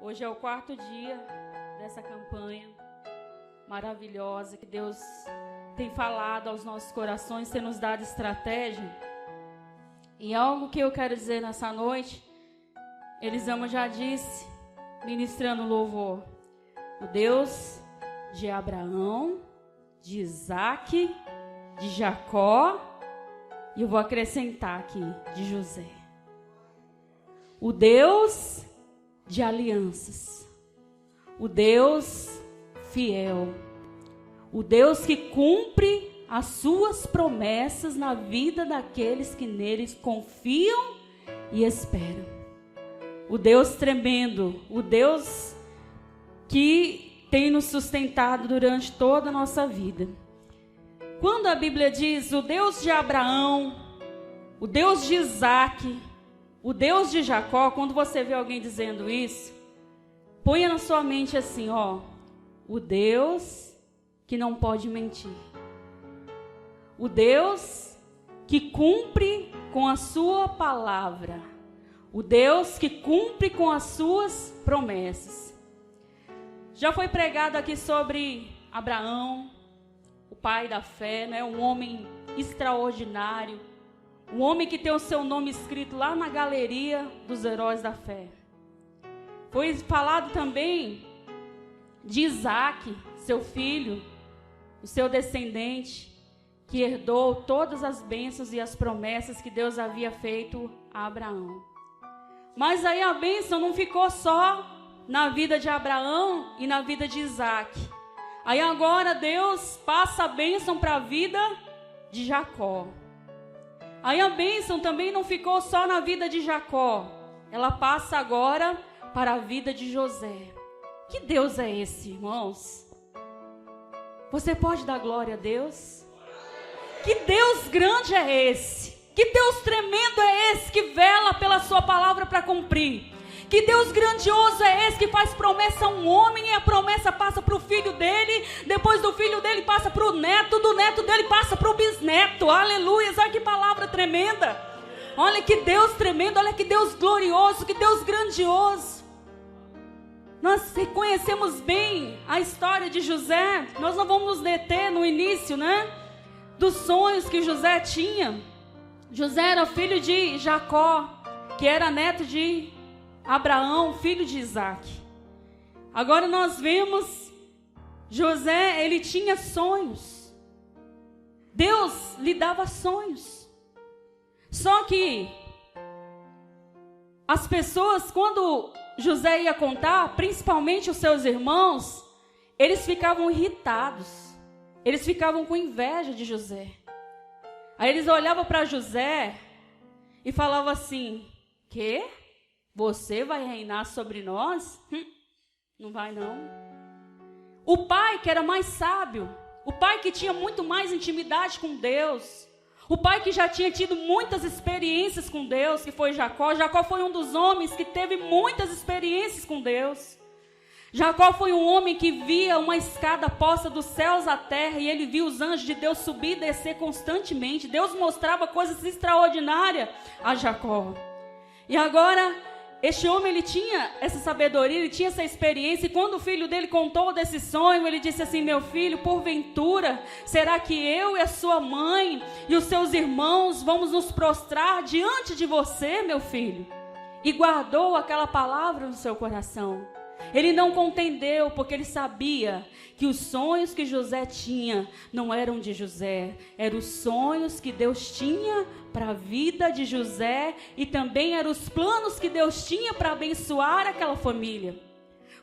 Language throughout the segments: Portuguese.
Hoje é o 4º dia dessa campanha maravilhosa que Deus tem falado aos nossos corações, tem nos dado estratégia. E algo que eu quero dizer nessa noite, Elisama já disse, ministrando louvor, o Deus de Abraão, de Isaac, de Jacó, e eu vou acrescentar aqui, de José. O Deus de alianças, o Deus fiel, o Deus que cumpre as suas promessas na vida daqueles que neles confiam e esperam. O Deus tremendo, o Deus que tem nos sustentado durante toda a nossa vida. Quando a Bíblia diz o Deus de Abraão, o Deus de Isaac, o Deus de Jacó, quando você vê alguém dizendo isso, ponha na sua mente assim, ó, o Deus que não pode mentir. O Deus que cumpre com a sua palavra. O Deus que cumpre com as suas promessas. Já foi pregado aqui sobre Abraão, o pai da fé, né? Um homem extraordinário. Um homem que tem o seu nome escrito lá na galeria dos heróis da fé. Foi falado também de Isaac, seu filho, o seu descendente, que herdou todas as bênçãos e as promessas que Deus havia feito a Abraão. Mas aí a bênção não ficou só na vida de Abraão e na vida de Isaac. Aí agora Deus passa a bênção para a vida de Jacó. Aí a bênção também não ficou só na vida de Jacó. Ela passa agora para a vida de José. Que Deus é esse, irmãos? Você pode dar glória a Deus? Que Deus grande é esse? Que Deus tremendo é esse que vela pela sua palavra para cumprir? Que Deus grandioso é esse que faz promessa a um homem e a promessa passa para o filho dele, depois do filho dele passa para o neto, do neto dele passa para o bisneto. Aleluia, olha que palavra tremenda. Olha que Deus tremendo, olha que Deus glorioso, que Deus grandioso. Nós reconhecemos bem a história de José. Nós não vamos nos deter no início, né? Dos sonhos que José tinha. José era filho de Jacó, que era neto de Abraão, filho de Isaac. Agora nós vemos José, ele tinha sonhos. Deus lhe dava sonhos. Só que as pessoas, quando José ia contar, principalmente os seus irmãos, eles ficavam irritados. Eles ficavam com inveja de José. Aí eles olhavam para José e falavam assim: quê? Você vai reinar sobre nós? Não vai não. O pai que era mais sábio, o pai que tinha muito mais intimidade com Deus, o pai que já tinha tido muitas experiências com Deus, que foi Jacó. Jacó foi um dos homens que teve muitas experiências com Deus. Jacó foi um homem que via uma escada posta dos céus à terra e ele via os anjos de Deus subir e descer constantemente. Deus mostrava coisas extraordinárias a Jacó. E agora, este homem, ele tinha essa sabedoria, ele tinha essa experiência, e quando o filho dele contou desse sonho, ele disse assim: meu filho, porventura, será que eu e a sua mãe e os seus irmãos vamos nos prostrar diante de você, meu filho? E guardou aquela palavra no seu coração. Ele não contendeu, porque ele sabia que os sonhos que José tinha não eram de José, eram os sonhos que Deus tinha para a vida de José e também eram os planos que Deus tinha para abençoar aquela família.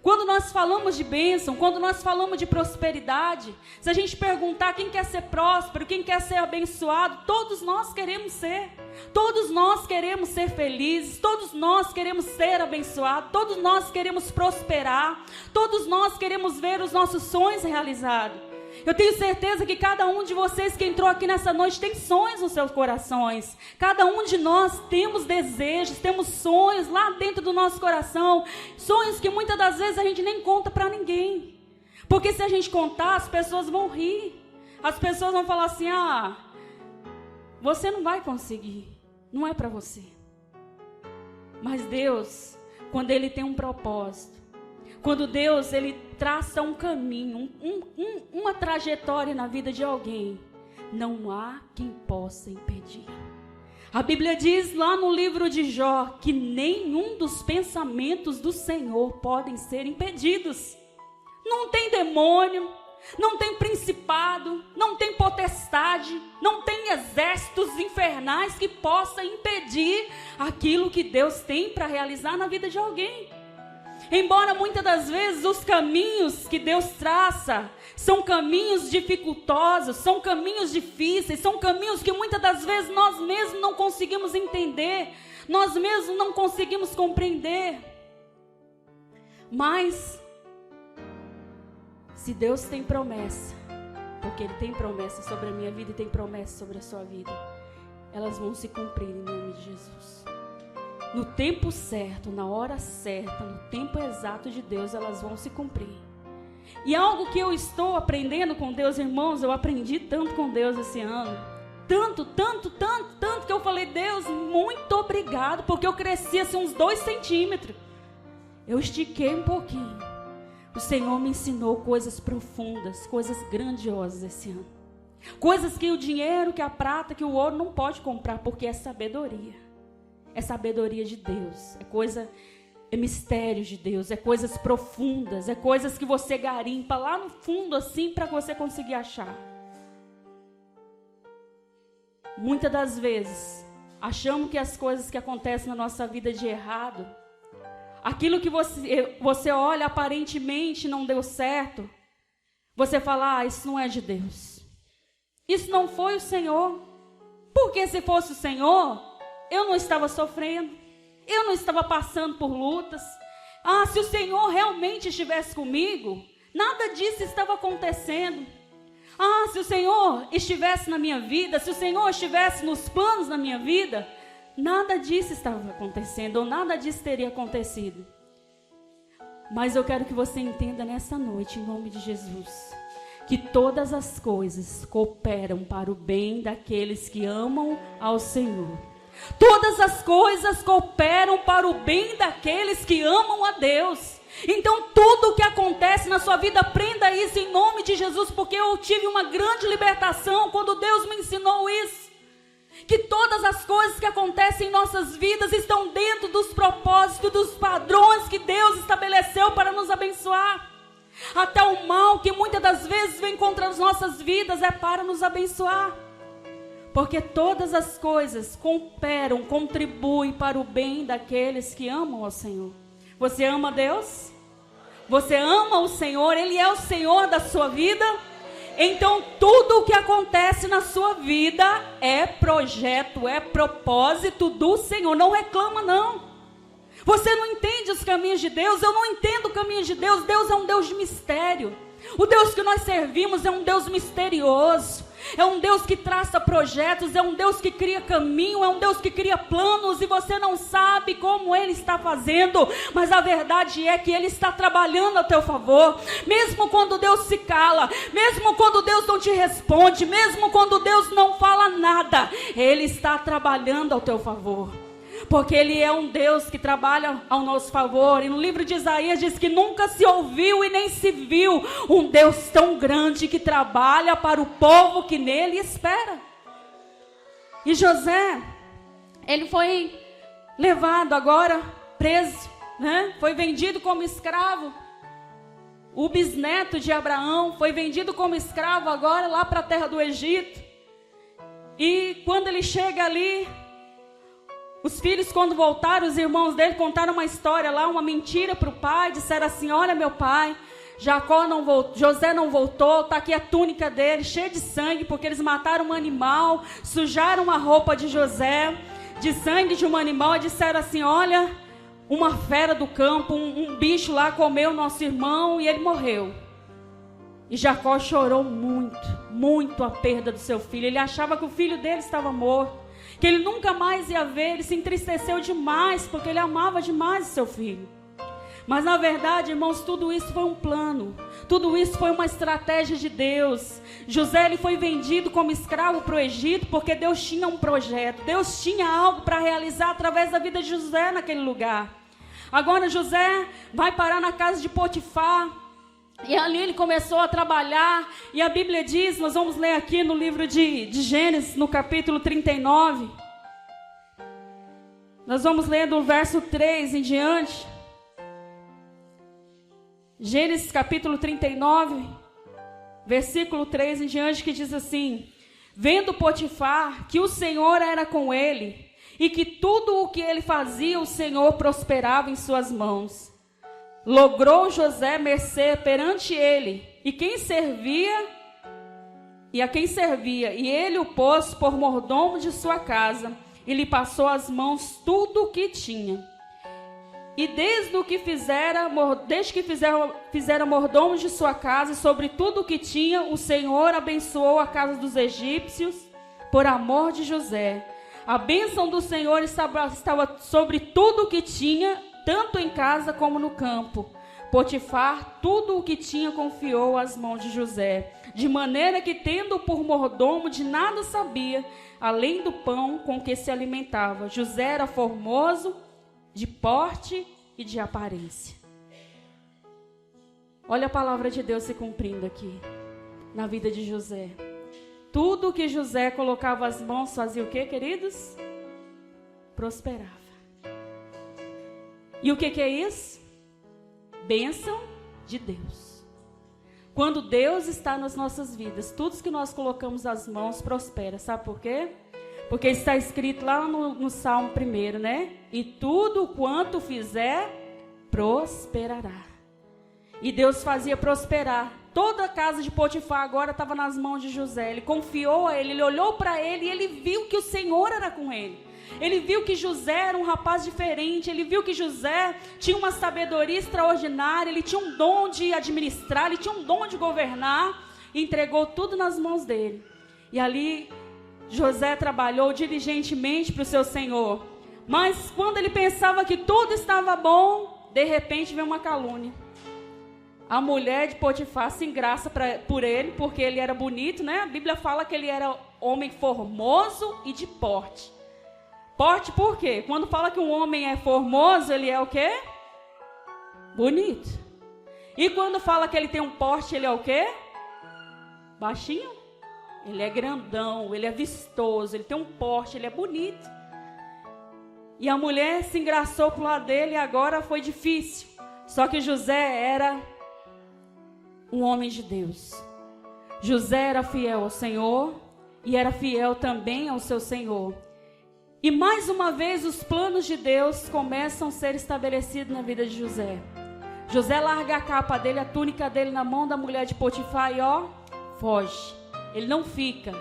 Quando nós falamos de bênção, quando nós falamos de prosperidade, se a gente perguntar quem quer ser próspero, quem quer ser abençoado, todos nós queremos ser. Todos nós queremos ser felizes, todos nós queremos ser abençoados, todos nós queremos prosperar, todos nós queremos ver os nossos sonhos realizados. Eu tenho certeza que cada um de vocês que entrou aqui nessa noite tem sonhos nos seus corações. Cada um de nós temos desejos, temos sonhos lá dentro do nosso coração. Sonhos que muitas das vezes a gente nem conta para ninguém. Porque se a gente contar, as pessoas vão rir. As pessoas vão falar assim: ah, você não vai conseguir. Não é para você. Mas Deus, quando Ele tem um propósito, Quando Deus, Ele traça um caminho, uma trajetória na vida de alguém, não há quem possa impedir. A Bíblia diz lá no livro de Jó que nenhum dos pensamentos do Senhor podem ser impedidos. Não tem demônio, não tem principado, não tem potestade, não tem exércitos infernais que possam impedir aquilo que Deus tem para realizar na vida de alguém. Embora muitas das vezes os caminhos que Deus traça são caminhos dificultosos, são caminhos difíceis, são caminhos que muitas das vezes nós mesmos não conseguimos entender, nós mesmos não conseguimos compreender. Mas, se Deus tem promessa, porque Ele tem promessa sobre a minha vida e tem promessa sobre a sua vida, elas vão se cumprir em nome de Jesus. No tempo certo, na hora certa, no tempo exato de Deus, elas vão se cumprir. E algo que eu estou aprendendo com Deus, irmãos, eu aprendi tanto com Deus esse ano. Tanto, que eu falei, Deus, muito obrigado, porque eu cresci assim uns 2 centímetros. Eu estiquei um pouquinho. O Senhor me ensinou coisas profundas, coisas grandiosas esse ano. Coisas que o dinheiro, que a prata, que o ouro não pode comprar, porque é sabedoria. É sabedoria de Deus, é mistério de Deus, é coisas profundas, é coisas que você garimpa lá no fundo assim para você conseguir achar. Muitas das vezes, achamos que as coisas que acontecem na nossa vida de errado, aquilo que você olha aparentemente não deu certo, você fala, isso não é de Deus, isso não foi o Senhor, porque se fosse o Senhor, eu não estava sofrendo, eu não estava passando por lutas. Se o Senhor realmente estivesse comigo, nada disso estava acontecendo. Se o Senhor estivesse na minha vida, se o Senhor estivesse nos planos da minha vida, nada disso estava acontecendo, ou nada disso teria acontecido. Mas eu quero que você entenda nessa noite, em nome de Jesus, que todas as coisas cooperam para o bem daqueles que amam ao Senhor. Todas as coisas cooperam para o bem daqueles que amam a Deus. Então tudo o que acontece na sua vida, aprenda isso em nome de Jesus, porque eu tive uma grande libertação quando Deus me ensinou isso. Que todas as coisas que acontecem em nossas vidas estão dentro dos propósitos, dos padrões que Deus estabeleceu para nos abençoar. Até o mal que muitas das vezes vem contra as nossas vidas é para nos abençoar. Porque todas as coisas cooperam, contribuem para o bem daqueles que amam ao Senhor. Você ama Deus? Você ama o Senhor? Ele é o Senhor da sua vida? Então tudo o que acontece na sua vida é projeto, é propósito do Senhor. Não reclama não. Você não entende os caminhos de Deus? Eu não entendo os caminhos de Deus. Deus é um Deus de mistério. O Deus que nós servimos é um Deus misterioso. É um Deus que traça projetos, é um Deus que cria caminho, é um Deus que cria planos e você não sabe como Ele está fazendo, mas a verdade é que Ele está trabalhando a teu favor, mesmo quando Deus se cala, mesmo quando Deus não te responde, mesmo quando Deus não fala nada, Ele está trabalhando ao teu favor. Porque Ele é um Deus que trabalha ao nosso favor. E no livro de Isaías diz que nunca se ouviu e nem se viu um Deus tão grande que trabalha para o povo que nele espera. E José, ele foi levado agora, preso, né? Foi vendido como escravo. O bisneto de Abraão foi vendido como escravo agora lá para a terra do Egito. E quando ele chega ali, os filhos, quando voltaram, os irmãos dele contaram uma história lá, uma mentira para o pai. Disseram assim, olha meu pai, José não voltou, está aqui a túnica dele, cheia de sangue, porque eles mataram um animal, sujaram a roupa de José, de sangue de um animal, e disseram assim, olha, uma fera do campo, um bicho lá comeu nosso irmão e ele morreu. E Jacó chorou muito a perda do seu filho. Ele achava que o filho dele estava morto, que ele nunca mais ia ver. Ele se entristeceu demais, porque ele amava demais o seu filho. Mas na verdade, irmãos, tudo isso foi um plano, tudo isso foi uma estratégia de Deus. José, ele foi vendido como escravo para o Egito, porque Deus tinha um projeto, Deus tinha algo para realizar através da vida de José naquele lugar. Agora José vai parar na casa de Potifar. E ali ele começou a trabalhar. E a Bíblia diz, nós vamos ler aqui no livro de Gênesis, no capítulo 39. Nós vamos ler do verso 3 em diante. Gênesis capítulo 39, versículo 3 em diante, que diz assim: vendo Potifar que o Senhor era com ele, e que tudo o que ele fazia, o Senhor prosperava em suas mãos, logrou José mercê perante ele, e a quem servia, e ele o pôs por mordomo de sua casa, e lhe passou às mãos tudo o que tinha. E desde que fizera mordomos de sua casa, e sobre tudo o que tinha, o Senhor abençoou a casa dos egípcios, por amor de José. A bênção do Senhor estava sobre tudo o que tinha, tanto em casa como no campo. Potifar, tudo o que tinha, confiou às mãos de José, de maneira que, tendo por mordomo, de nada sabia, além do pão com que se alimentava. José era formoso, de porte e de aparência. Olha a palavra de Deus se cumprindo aqui, na vida de José. Tudo que José colocava as mãos fazia o quê, queridos? Prosperava. E o que é isso? Bênção de Deus. Quando Deus está nas nossas vidas, tudo que nós colocamos as mãos prospera. Sabe por quê? Porque está escrito lá no Salmo 1, né? E tudo quanto fizer, prosperará. E Deus fazia prosperar. Toda a casa de Potifar agora estava nas mãos de José. Ele confiou a ele, ele olhou para ele e ele viu que o Senhor era com ele. Ele viu que José era um rapaz diferente. Ele viu que José tinha uma sabedoria extraordinária. Ele tinha um dom de administrar, ele tinha um dom de governar. E entregou tudo nas mãos dele. E ali José trabalhou diligentemente para o seu senhor. Mas quando ele pensava que tudo estava bom, de repente veio uma calúnia. A mulher de Potifar se engraça por ele, porque ele era bonito, né? A Bíblia fala que ele era homem formoso e de porte. Porte por quê? Quando fala que um homem é formoso, ele é o quê? Bonito. E quando fala que ele tem um porte, ele é o quê? Baixinho? Ele é grandão, ele é vistoso, ele tem um porte, ele é bonito. E a mulher se engraçou pro lado dele e agora foi difícil. Só que José era um homem de Deus. José era fiel ao Senhor e era fiel também ao seu Senhor. E mais uma vez os planos de Deus começam a ser estabelecidos na vida de José. José larga a capa dele, a túnica dele na mão da mulher de Potifar e foge. Ele não fica,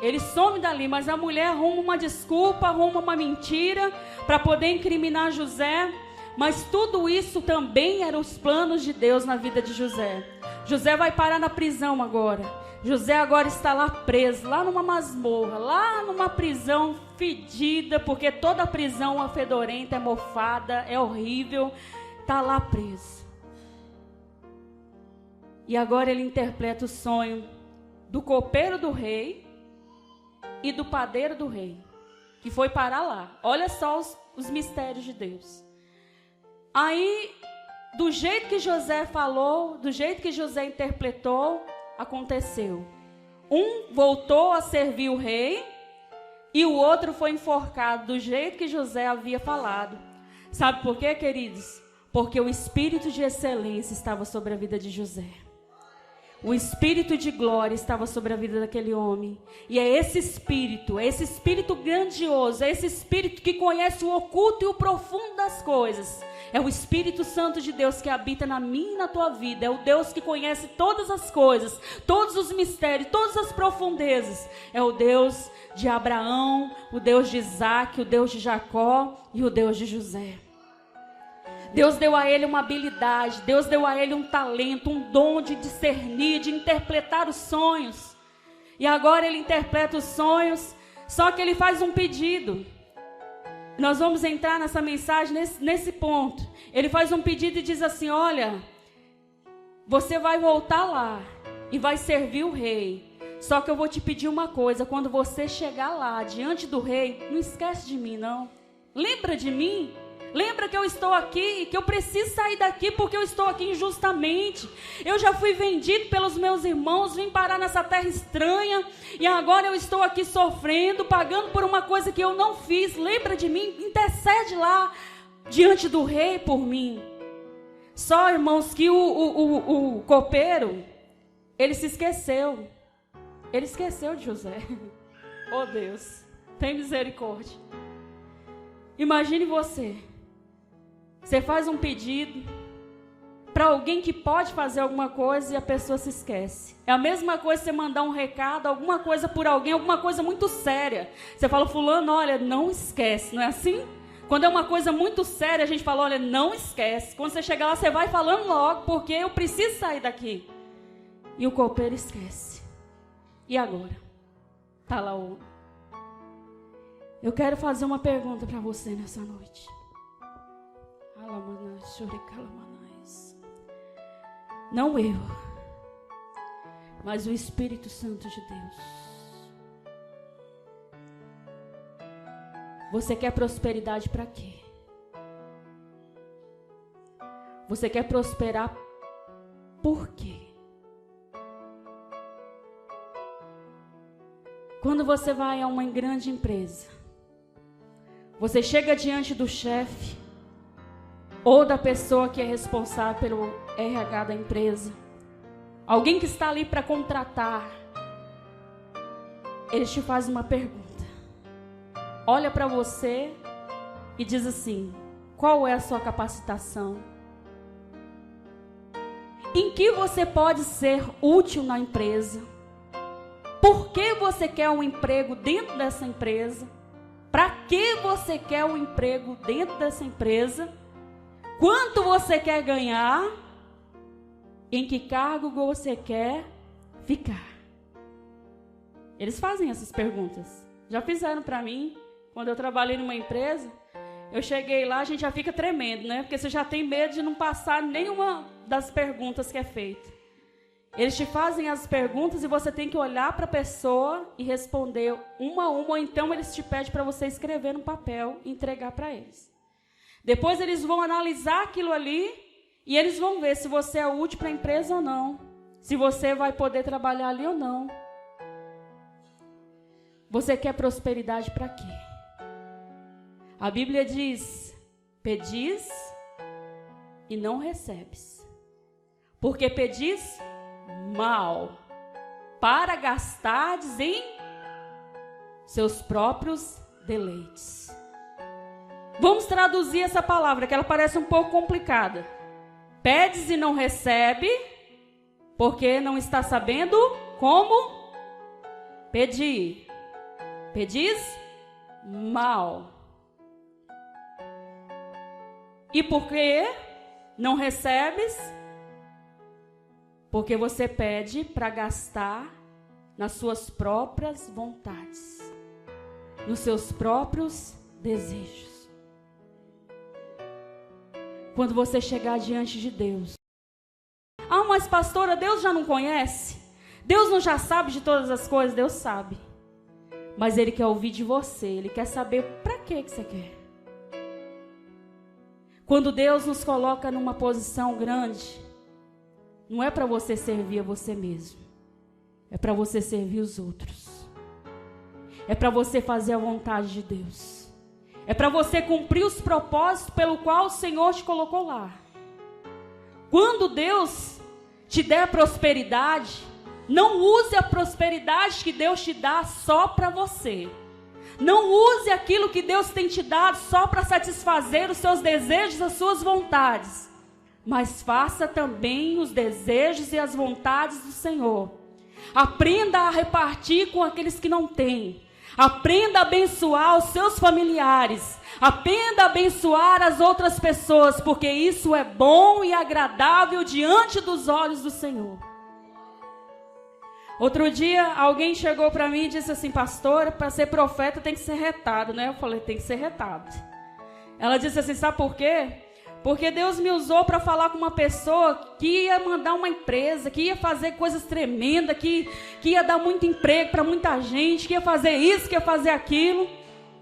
ele some dali, mas a mulher arruma uma desculpa, arruma uma mentira para poder incriminar José. Mas tudo isso também eram os planos de Deus na vida de José. José vai parar na prisão agora. José agora está lá preso, lá numa masmorra, lá numa prisão fedida, porque toda prisão é fedorenta, é mofada, é horrível. Está lá preso. E agora ele interpreta o sonho do copeiro do rei e do padeiro do rei, que foi parar lá. Olha só os mistérios de Deus. Aí, do jeito que José falou, do jeito que José interpretou, aconteceu. Um voltou a servir o rei e o outro foi enforcado do jeito que José havia falado. Sabe por quê, queridos? Porque o espírito de excelência estava sobre a vida de José. O espírito de glória estava sobre a vida daquele homem. E é esse espírito grandioso, é esse espírito que conhece o oculto e o profundo das coisas. É o Espírito Santo de Deus que habita na minha e na tua vida. É o Deus que conhece todas as coisas, todos os mistérios, todas as profundezas. É o Deus de Abraão, o Deus de Isaac, o Deus de Jacó e o Deus de José. Deus deu a ele uma habilidade, Deus deu a ele um talento, um dom de discernir, de interpretar os sonhos. E agora ele interpreta os sonhos, só que ele faz um pedido. Nós vamos entrar nessa mensagem nesse ponto. Ele faz um pedido e diz assim: olha, você vai voltar lá e vai servir o rei. Só que eu vou te pedir uma coisa, quando você chegar lá diante do rei, não esquece de mim não. Lembra de mim? Lembra que eu estou aqui, que eu preciso sair daqui porque eu estou aqui injustamente. Eu já fui vendido pelos meus irmãos, vim parar nessa terra estranha e agora eu estou aqui sofrendo, pagando por uma coisa que eu não fiz. Lembra de mim? Intercede lá diante do rei por mim. Só, irmãos, que o copeiro, ele se esqueceu. Ele esqueceu de José. Oh Deus, tem misericórdia. Imagine você. Você faz um pedido para alguém que pode fazer alguma coisa e a pessoa se esquece. É a mesma coisa você mandar um recado, alguma coisa por alguém, alguma coisa muito séria. Você fala, fulano, olha, não esquece, não é assim? Quando é uma coisa muito séria, a gente fala, olha, não esquece. Quando você chegar lá, você vai falando logo, porque eu preciso sair daqui. E o copeiro esquece. E agora? Está lá o... Eu quero fazer uma pergunta para você nessa noite. Não eu, mas o Espírito Santo de Deus. Você quer prosperidade para quê? Você quer prosperar por quê? Quando você vai a uma grande empresa, você chega diante do chefe ou da pessoa que é responsável pelo RH da empresa, alguém que está ali para contratar, eles te fazem uma pergunta, olha para você e diz assim, qual é a sua capacitação? Em que você pode ser útil na empresa? Por que você quer um emprego dentro dessa empresa? Para que você quer um emprego dentro dessa empresa? Quanto você quer ganhar? Em que cargo você quer ficar? Eles fazem essas perguntas. Já fizeram para mim, quando eu trabalhei numa empresa. Eu cheguei lá, a gente já fica tremendo, né? Porque você já tem medo de não passar nenhuma das perguntas que é feita. Eles te fazem as perguntas e você tem que olhar para a pessoa e responder uma a uma, ou então eles te pedem para você escrever no papel e entregar para eles. Depois eles vão analisar aquilo ali e eles vão ver se você é útil para a empresa ou não, se você vai poder trabalhar ali ou não. Você quer prosperidade para quê? A Bíblia diz, pedis e não recebes, porque pedis mal, para gastardes em seus próprios deleites. Vamos traduzir essa palavra, que ela parece um pouco complicada. Pedes e não recebe, porque não está sabendo como pedir. Pedis mal. E por que não recebes? Porque você pede para gastar nas suas próprias vontades, nos seus próprios desejos. Quando você chegar diante de Deus, mas pastora, Deus já não conhece? Deus não já sabe de todas as coisas? Deus sabe. Mas Ele quer ouvir de você, Ele quer saber para que você quer. Quando Deus nos coloca numa posição grande, não é para você servir a você mesmo. É para você servir os outros. É para você fazer a vontade de Deus. É para você cumprir os propósitos pelo qual o Senhor te colocou lá. Quando Deus te der prosperidade, não use a prosperidade que Deus te dá só para você. Não use aquilo que Deus tem te dado só para satisfazer os seus desejos, as suas vontades. Mas faça também os desejos e as vontades do Senhor. Aprenda a repartir com aqueles que não têm. Aprenda a abençoar os seus familiares. Aprenda a abençoar as outras pessoas, porque isso é bom e agradável diante dos olhos do Senhor. Outro dia, alguém chegou para mim e disse assim, pastora, para ser profeta tem que ser retado, né? Eu falei, tem que ser retado. Ela disse assim, sabe por quê? Porque Deus me usou para falar com uma pessoa que ia mandar uma empresa, que ia fazer coisas tremendas, que ia dar muito emprego para muita gente, que ia fazer isso, que ia fazer aquilo.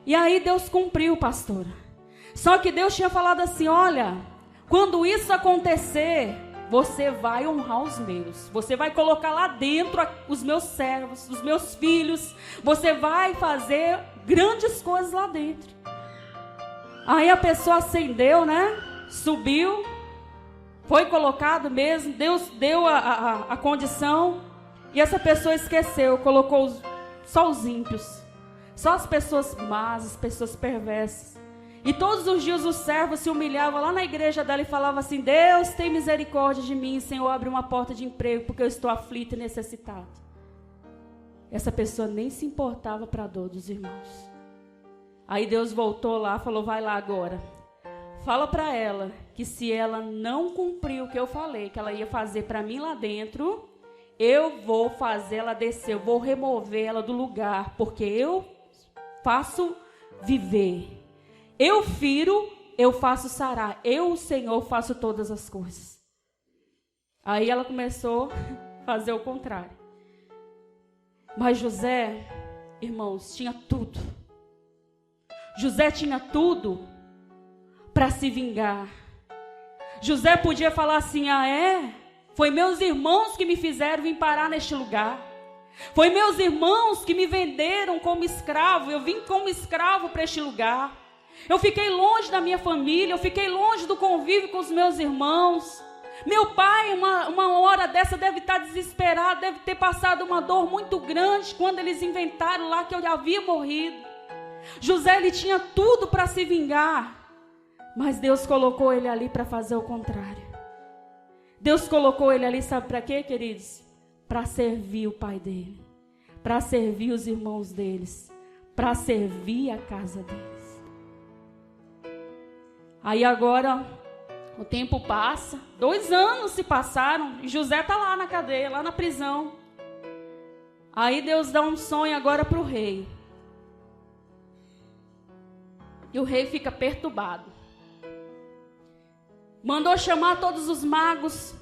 E aí Deus cumpriu, pastora. Só que Deus tinha falado assim, olha, quando isso acontecer, você vai honrar os meus. Você vai colocar lá dentro os meus servos, os meus filhos. Você vai fazer grandes coisas lá dentro. Aí a pessoa acendeu, né? Subiu. Foi colocado mesmo. Deus deu a condição. E essa pessoa esqueceu. Colocou só os ímpios. Só as pessoas más, as pessoas perversas. E todos os dias o servo se humilhava lá na igreja dela e falava assim, Deus tem misericórdia de mim, Senhor, abre uma porta de emprego, porque eu estou aflito e necessitado. Essa pessoa nem se importava para a dor dos irmãos. Aí Deus voltou lá, falou, vai lá agora. Fala para ela que se ela não cumprir o que eu falei, que ela ia fazer para mim lá dentro, eu vou fazer ela descer, eu vou remover ela do lugar, porque eu faço viver. Eu firo, eu faço sarar. Eu, o Senhor, faço todas as coisas. Aí ela começou a fazer o contrário. Mas José, irmãos, tinha tudo. José tinha tudo para se vingar. José podia falar assim, foi meus irmãos que me fizeram vir parar neste lugar. Foi meus irmãos que me venderam como escravo. Eu vim como escravo para este lugar. Eu fiquei longe da minha família, eu fiquei longe do convívio com os meus irmãos. Meu pai, uma hora dessa, deve estar desesperado, deve ter passado uma dor muito grande quando eles inventaram lá que eu já havia morrido. José, ele tinha tudo para se vingar, mas Deus colocou ele ali para fazer o contrário. Deus colocou ele ali, sabe para quê, queridos? Para servir o pai dele, para servir os irmãos deles, para servir a casa deles. Aí agora, o tempo passa, 2 anos se passaram, e José está lá na cadeia, lá na prisão. Aí Deus dá um sonho agora para o rei. E o rei fica perturbado. Mandou chamar todos os magos,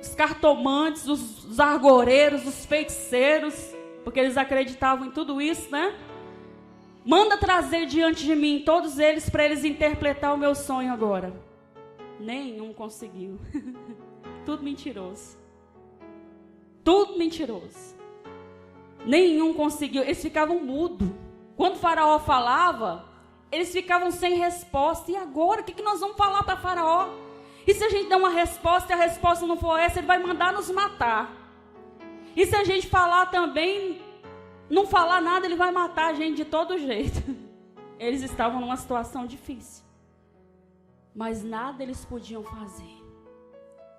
os cartomantes, os argoreiros, os feiticeiros, porque eles acreditavam em tudo isso, né? Manda trazer diante de mim todos eles para eles interpretar o meu sonho agora. Nenhum conseguiu. Tudo mentiroso. Tudo mentiroso. Nenhum conseguiu. Eles ficavam mudos. Quando o faraó falava, eles ficavam sem resposta. E agora? O que nós vamos falar para faraó? E se a gente der uma resposta e a resposta não for essa, ele vai mandar nos matar. E se a gente falar também, não falar nada, ele vai matar a gente de todo jeito. Eles estavam numa situação difícil. Mas nada eles podiam fazer.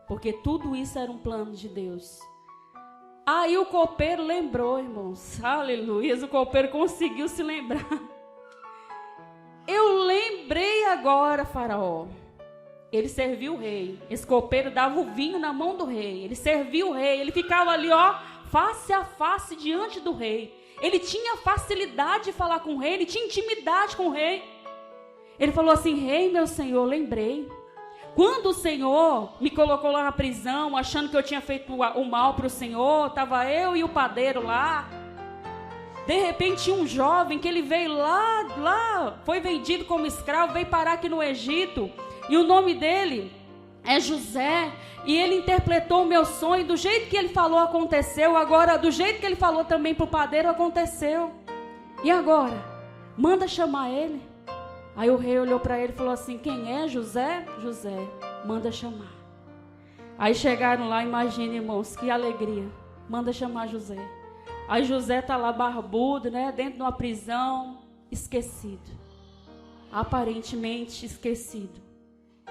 Porque tudo isso era um plano de Deus. Aí o copeiro lembrou, irmãos. Aleluia, o copeiro conseguiu se lembrar. Eu lembrei agora, faraó. Ele serviu o rei. Esse copeiro dava o vinho na mão do rei. Ele serviu o rei. Ele ficava ali, face a face diante do rei. Ele tinha facilidade de falar com o rei. Ele tinha intimidade com o rei. Ele falou assim: rei, meu senhor, lembrei. Quando o Senhor me colocou lá na prisão, achando que eu tinha feito o mal para o Senhor, estava eu e o padeiro lá. De repente, um jovem que ele veio lá, foi vendido como escravo, veio parar aqui no Egito. E o nome dele é José. E ele interpretou o meu sonho. Do jeito que ele falou, aconteceu. Agora, do jeito que ele falou também para o padeiro, aconteceu. E agora? Manda chamar ele. Aí o rei olhou para ele e falou assim: quem é José? José, manda chamar. Aí chegaram lá, imagina, irmãos, que alegria. Manda chamar José. Aí José está lá barbudo, né, dentro de uma prisão, esquecido. Aparentemente esquecido.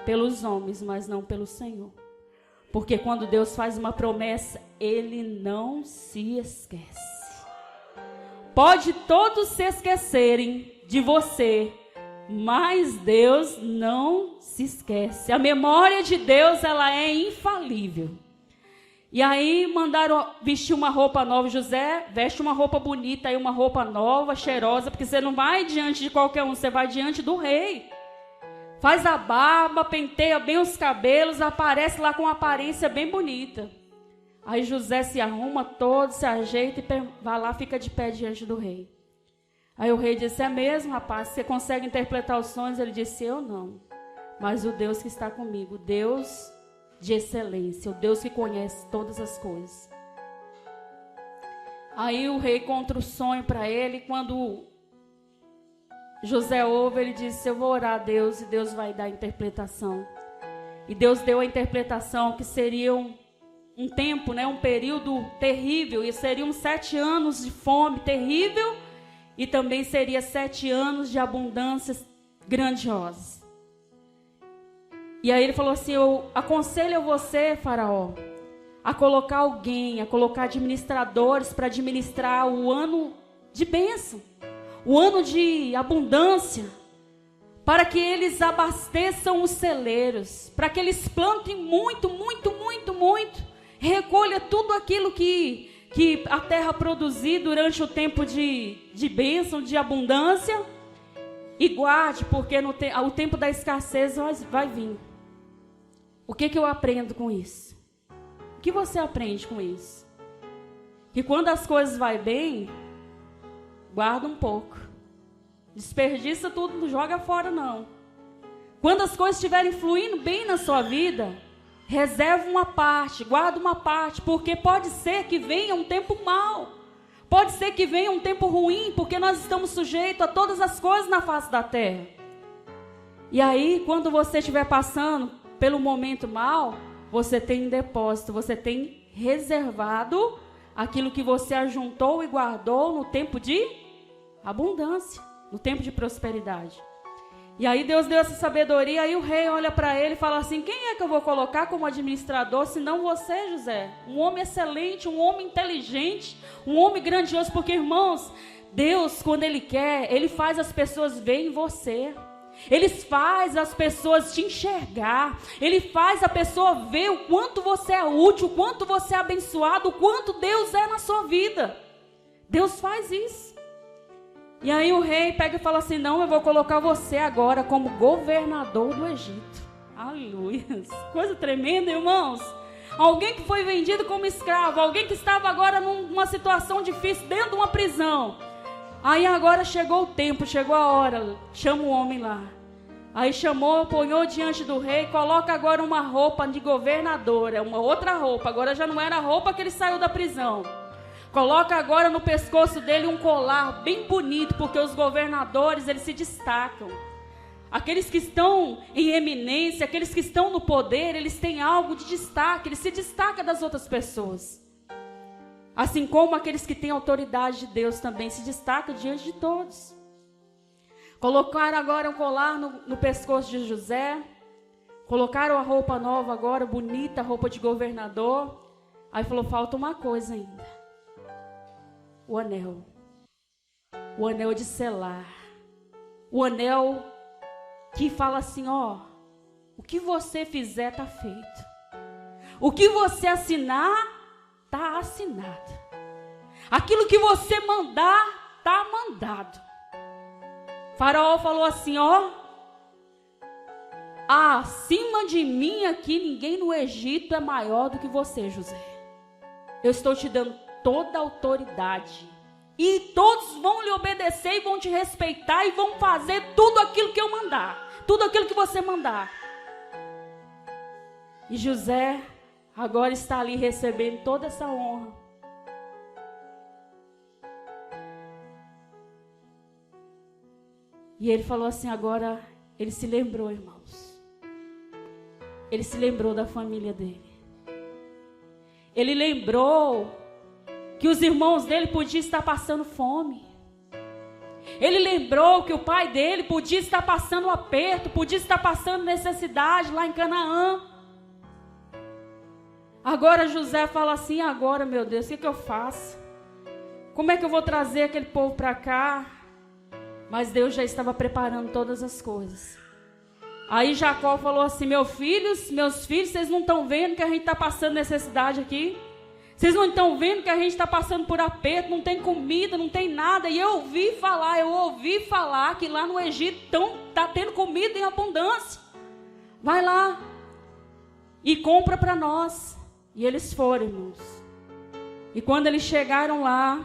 Pelos homens, mas não pelo Senhor. Porque quando Deus faz uma promessa, Ele não se esquece. Pode todos se esquecerem de você, mas Deus não se esquece. A memória de Deus, ela é infalível. E aí mandaram vestir uma roupa nova. José, veste uma roupa bonita, aí uma roupa nova, cheirosa, porque você não vai diante de qualquer um, você vai diante do rei. Faz a barba, penteia bem os cabelos, aparece lá com uma aparência bem bonita. Aí José se arruma todo, se ajeita e vai lá, fica de pé diante do rei. Aí o rei disse, é mesmo, rapaz? Você consegue interpretar os sonhos? Ele disse, eu não. Mas o Deus que está comigo, o Deus de excelência, o Deus que conhece todas as coisas. Aí o rei conta o sonho para ele. Quando José ouve, ele disse, eu vou orar a Deus e Deus vai dar a interpretação. E Deus deu a interpretação que seria um tempo, né, um período terrível. E seriam 7 anos de fome terrível. E também seria 7 anos de abundâncias grandiosas. E aí ele falou assim, eu aconselho você, faraó, a colocar alguém, a colocar administradores para administrar o ano de bênção, o ano de abundância, para que eles abasteçam os celeiros, para que eles plantem muito, muito, muito, muito, recolha tudo aquilo que a terra produzir durante o tempo de bênção, de abundância, e guarde, porque o tempo da escassez vai vir. O que eu aprendo com isso? O que você aprende com isso? Que quando as coisas vão bem, guarda um pouco. Desperdiça tudo, não joga fora não. Quando as coisas estiverem fluindo bem na sua vida, reserva uma parte, guarda uma parte, porque pode ser que venha um tempo mau. Pode ser que venha um tempo ruim, porque nós estamos sujeitos a todas as coisas na face da terra. E aí, quando você estiver passando pelo momento mau, você tem um depósito, você tem reservado aquilo que você ajuntou e guardou no tempo de abundância, no tempo de prosperidade. E aí Deus deu essa sabedoria, aí o rei olha para ele e fala assim, quem é que eu vou colocar como administrador, se não você, José? Um homem excelente, um homem inteligente, um homem grandioso, porque, irmãos, Deus, quando Ele quer, Ele faz as pessoas verem você. Ele faz as pessoas te enxergar. Ele faz a pessoa ver o quanto você é útil, o quanto você é abençoado, o quanto Deus é na sua vida. Deus faz isso. E aí o rei pega e fala assim, não, eu vou colocar você agora como governador do Egito. Aleluia. Coisa tremenda, irmãos. Alguém que foi vendido como escravo, alguém que estava agora numa situação difícil, dentro de uma prisão. Aí agora chegou o tempo, chegou a hora, chama o homem lá. Aí chamou, apanhou diante do rei, coloca agora uma roupa de governador, é uma outra roupa, agora já não era a roupa que ele saiu da prisão. Coloca agora no pescoço dele um colar bem bonito, porque os governadores, eles se destacam. Aqueles que estão em eminência, aqueles que estão no poder, eles têm algo de destaque, eles se destacam das outras pessoas. Assim como aqueles que têm autoridade de Deus também se destacam diante de todos. Colocaram agora um colar no pescoço de José. Colocaram a roupa nova agora, bonita, roupa de governador. Aí falou, falta uma coisa ainda. O anel. O anel de selar. O anel que fala assim, ó, o que você fizer está feito. O que você assinar, está assinado. Aquilo que você mandar, está mandado. Faraó falou assim, ó, acima de mim aqui, ninguém no Egito é maior do que você, José. Eu estou te dando toda a autoridade. E todos vão lhe obedecer e vão te respeitar e vão fazer tudo aquilo que eu mandar. Tudo aquilo que você mandar. E José agora está ali recebendo toda essa honra. E ele falou assim, agora ele se lembrou, irmãos. Ele se lembrou da família dele. Ele lembrou que os irmãos dele podiam estar passando fome. Ele lembrou que o pai dele podia estar passando aperto, podia estar passando necessidade lá em Canaã. Agora José fala assim, agora, meu Deus, o que eu faço? Como é que eu vou trazer aquele povo para cá? Mas Deus já estava preparando todas as coisas. Aí Jacó falou assim, meus filhos, vocês não estão vendo que a gente está passando necessidade aqui? Vocês não estão vendo que a gente está passando por aperto, não tem comida, não tem nada. E eu ouvi falar que lá no Egito está tendo comida em abundância. Vai lá e compra para nós. E eles foram, irmãos. E quando eles chegaram lá,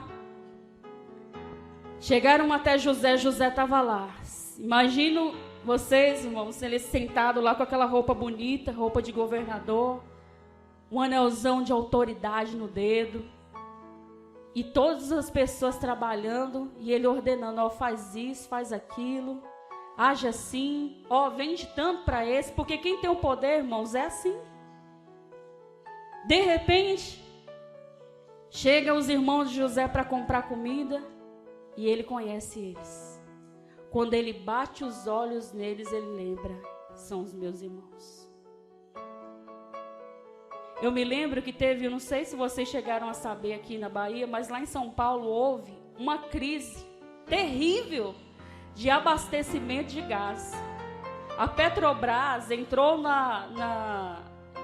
Chegaram até José, José estava lá. Imagino vocês, irmãos, ele sentado lá com aquela roupa bonita, roupa de governador, um anelzão de autoridade no dedo, e todas as pessoas trabalhando, e ele ordenando, ó, faz isso, faz aquilo, age assim, ó, vende tanto para esse, porque quem tem o poder, irmãos, é assim. De repente, chegam os irmãos de José para comprar comida, e ele conhece eles. Quando ele bate os olhos neles, ele lembra, são os meus irmãos. Eu me lembro que teve, eu não sei se vocês chegaram a saber aqui na Bahia, mas lá em São Paulo houve uma crise terrível de abastecimento de gás. A Petrobras entrou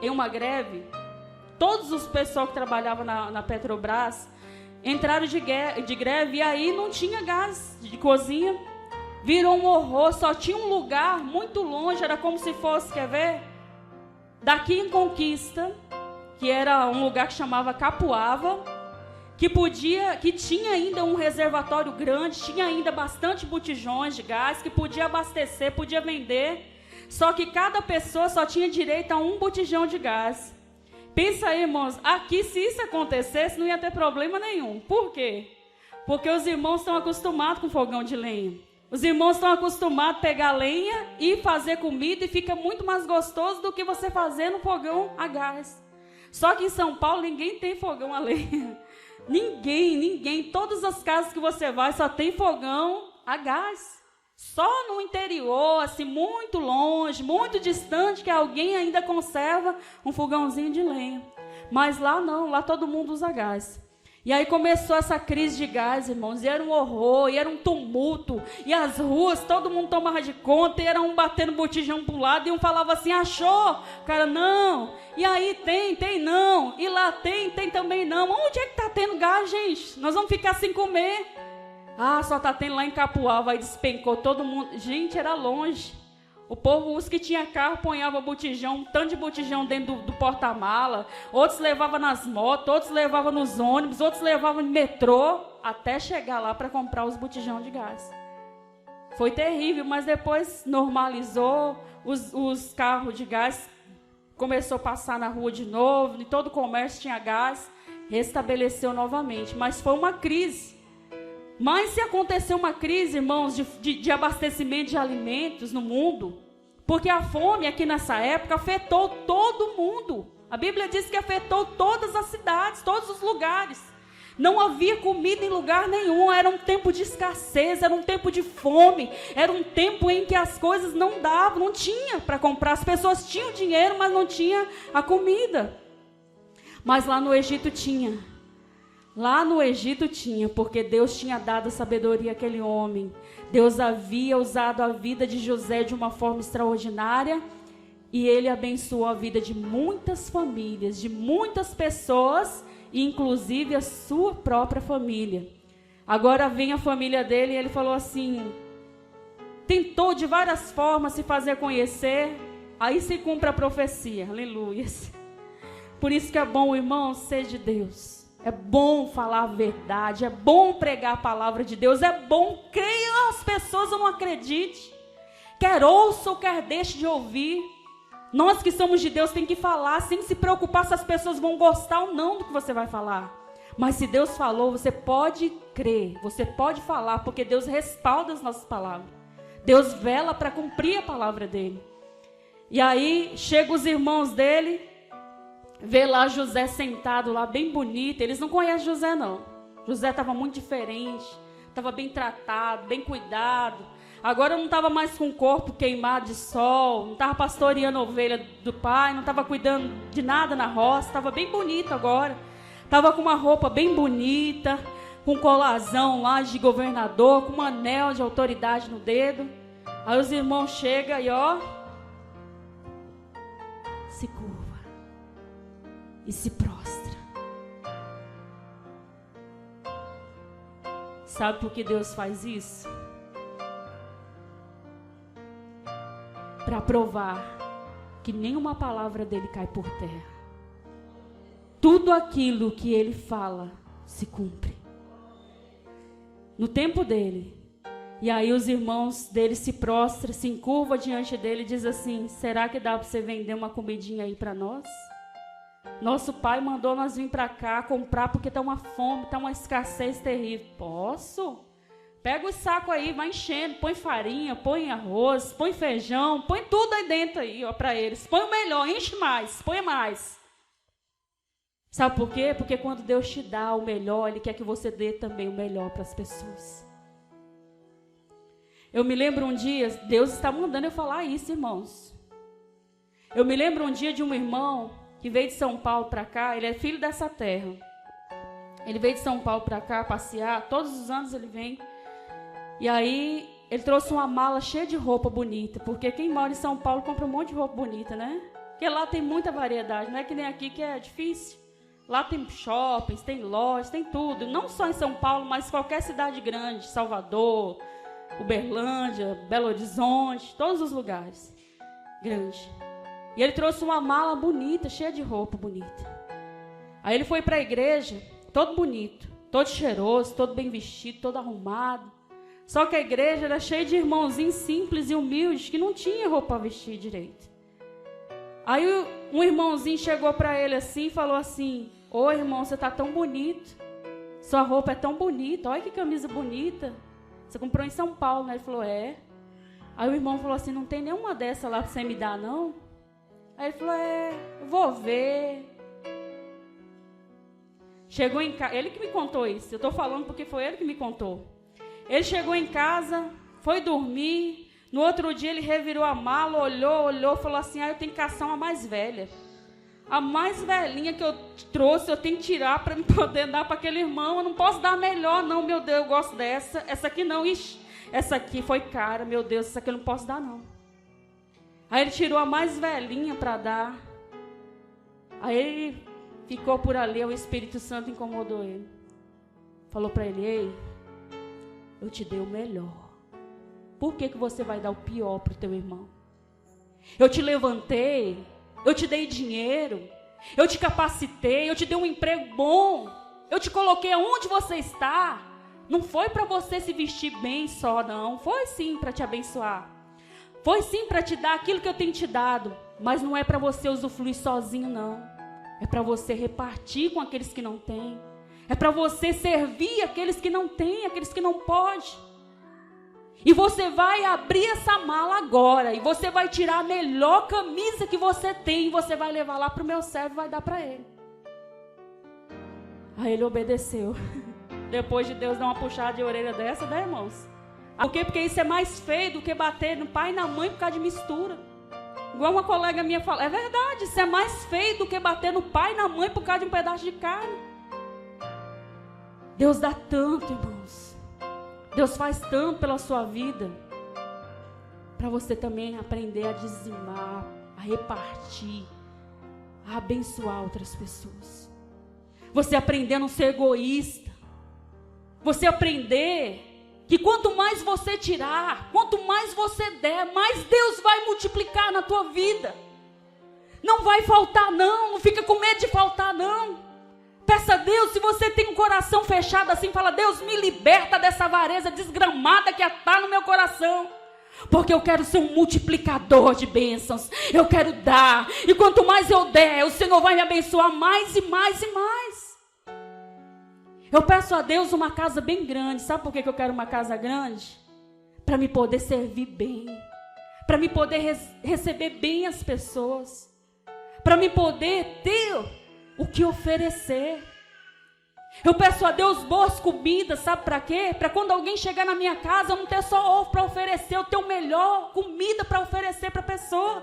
em uma greve. Todos os pessoal que trabalhavam na Petrobras entraram de greve, e aí não tinha gás de cozinha. Virou um horror, só tinha um lugar muito longe, era como se fosse, quer ver? Daqui em Conquista, que era um lugar que chamava Capuava, que tinha ainda um reservatório grande, tinha ainda bastante botijões de gás, que podia abastecer, podia vender, só que cada pessoa só tinha direito a um botijão de gás. Pensa aí, irmãos, aqui se isso acontecesse não ia ter problema nenhum. Por quê? Porque os irmãos estão acostumados com fogão de lenha. Os irmãos estão acostumados a pegar lenha e fazer comida, e fica muito mais gostoso do que você fazer no fogão a gás. Só que em São Paulo ninguém tem fogão a lenha. Ninguém. Todas as casas que você vai só tem fogão a gás. Só no interior, assim, muito longe, muito distante, que alguém ainda conserva um fogãozinho de lenha. Mas lá não, lá todo mundo usa gás. E aí começou essa crise de gás, irmãos, e era um horror, e era um tumulto, e as ruas, todo mundo tomava de conta, e era um batendo botijão para o lado, e um falava assim, achou? O cara, não. E aí tem não. E lá tem também não. Onde é que está tendo gás, gente? Nós vamos ficar sem comer. Ah, só está tendo lá em Capuava, aí despencou todo mundo. Gente, era longe. O povo, os que tinha carro, ponhava botijão, um tanto de botijão dentro do porta-mala. Outros levavam nas motos, outros levavam nos ônibus, outros levavam no metrô, até chegar lá para comprar os botijão de gás. Foi terrível, mas depois normalizou, os carros de gás começou a passar na rua de novo, e todo o comércio tinha gás, restabeleceu novamente. Mas foi uma crise. Mas se aconteceu uma crise, irmãos, de abastecimento de alimentos no mundo, porque a fome aqui nessa época afetou todo mundo. A Bíblia diz que afetou todas as cidades, todos os lugares. Não havia comida em lugar nenhum, era um tempo de escassez, era um tempo de fome, era um tempo em que as coisas não davam, não tinha para comprar. As pessoas tinham dinheiro, mas não tinha a comida. Mas lá no Egito tinha. Lá no Egito tinha, porque Deus tinha dado sabedoria àquele homem. Deus havia usado a vida de José de uma forma extraordinária, e ele abençoou a vida de muitas famílias, de muitas pessoas, inclusive a sua própria família. Agora vem a família dele e ele falou assim, tentou de várias formas se fazer conhecer, aí se cumpre a profecia, aleluia. Por isso que é bom, irmão, ser de Deus. É bom falar a verdade, é bom pregar a palavra de Deus, é bom, creia as pessoas ou não acredite, quer ouça ou quer deixe de ouvir. Nós que somos de Deus tem que falar sem se preocupar se as pessoas vão gostar ou não do que você vai falar. Mas se Deus falou, você pode crer, você pode falar, porque Deus respalda as nossas palavras. Deus vela para cumprir a palavra dele. E aí chegam os irmãos dele, vê lá José sentado lá, bem bonito. Eles não conhecem José, não. José estava muito diferente, estava bem tratado, bem cuidado. Agora não estava mais com o corpo queimado de sol, não estava pastoreando a ovelha do pai, não estava cuidando de nada na roça, estava bem bonito agora. Estava com uma roupa bem bonita, com um colarzão lá de governador, com um anel de autoridade no dedo. Aí os irmãos chegam e ó, se curva e se prostra. Sabe por que Deus faz isso? Para provar que nenhuma palavra dele cai por terra. Tudo aquilo que ele fala se cumpre. no tempo dele. E aí os irmãos dele se prostram, se encurvam diante dele e dizem assim: será que dá para você vender uma comidinha aí para nós? Nosso pai mandou nós vir para cá comprar porque está uma fome, está uma escassez terrível. Posso? Pega o saco aí, vai enchendo, põe farinha, põe arroz, põe feijão, põe tudo aí dentro aí, ó, para eles. Põe o melhor, enche mais, põe mais. Sabe por quê? Porque quando Deus te dá o melhor, Ele quer que você dê também o melhor para as pessoas. Eu me lembro um dia, Deus está mandando eu falar isso, irmãos. Eu me lembro um dia de um irmão que veio de São Paulo para cá, ele é filho dessa terra. Ele veio de São Paulo para cá passear, todos os anos ele vem. E aí ele trouxe uma mala cheia de roupa bonita, porque quem mora em São Paulo compra um monte de roupa bonita, né? Porque lá tem muita variedade, não é que nem aqui que é difícil. Lá tem shoppings, tem lojas, tem tudo. Não só em São Paulo, mas qualquer cidade grande, Salvador, Uberlândia, Belo Horizonte, todos os lugares grandes. E ele trouxe uma mala bonita, cheia de roupa bonita. Aí ele foi para a igreja, todo bonito, todo cheiroso, todo bem vestido, todo arrumado. Só que a igreja era cheia de irmãozinhos simples e humildes que não tinha roupa para vestir direito. Aí um irmãozinho chegou para ele assim e falou assim: ô irmão, você está tão bonito, sua roupa é tão bonita, olha que camisa bonita. Você comprou em São Paulo, né? Ele falou: é. Aí o irmão falou assim: não tem nenhuma dessa lá para você me dar, não? Aí ele falou: é, eu vou ver. Chegou em casa, ele que me contou isso, eu estou falando porque foi ele que me contou. Ele chegou em casa, foi dormir, no outro dia ele revirou a mala, olhou, falou assim: eu tenho que caçar uma mais velha. A mais velhinha que eu trouxe, eu tenho que tirar para poder dar para aquele irmão. Eu não posso dar a melhor, não, meu Deus, eu gosto dessa. Essa aqui não, ixi, essa aqui foi cara, meu Deus, essa aqui eu não posso dar, não. Aí ele tirou a mais velhinha para dar. Aí ele ficou por ali, o Espírito Santo incomodou ele. Falou para ele: ei, eu te dei o melhor. Por que você vai dar o pior para o teu irmão? Eu te levantei, eu te dei dinheiro, eu te capacitei, eu te dei um emprego bom, eu te coloquei aonde você está. Não foi para você se vestir bem só, não. Foi sim para te abençoar. Foi sim para te dar aquilo que eu tenho te dado. Mas não é para você usufruir sozinho, não. É para você repartir com aqueles que não têm. É para você servir aqueles que não têm, aqueles que não podem. E você vai abrir essa mala agora. E você vai tirar a melhor camisa que você tem. E você vai levar lá para o meu servo e vai dar para ele. Aí ele obedeceu. Depois de Deus dar uma puxada de orelha dessa, né, irmãos? Por quê? Porque isso é mais feio do que bater no pai e na mãe por causa de mistura. Igual uma colega minha fala, é verdade, isso é mais feio do que bater no pai e na mãe por causa de um pedaço de carne. Deus dá tanto, irmãos. Deus faz tanto pela sua vida. Para você também aprender a dizimar, a repartir, a abençoar outras pessoas. Você aprender a não ser egoísta. Você aprender que quanto mais você tirar, quanto mais você der, mais Deus vai multiplicar na tua vida. Não vai faltar, não. Não fica com medo de faltar, não. Peça a Deus, se você tem um coração fechado assim, fala: Deus, me liberta dessa avareza desgramada que está no meu coração. Porque eu quero ser um multiplicador de bênçãos. Eu quero dar. E quanto mais eu der, o Senhor vai me abençoar mais e mais e mais. Eu peço a Deus uma casa bem grande. Sabe por que eu quero uma casa grande? Para me poder servir bem. Para me poder receber bem as pessoas. Para me poder ter o que oferecer. Eu peço a Deus boas comidas, sabe para quê? Para quando alguém chegar na minha casa, eu não ter só ovo para oferecer, eu ter o melhor comida para oferecer para a pessoa.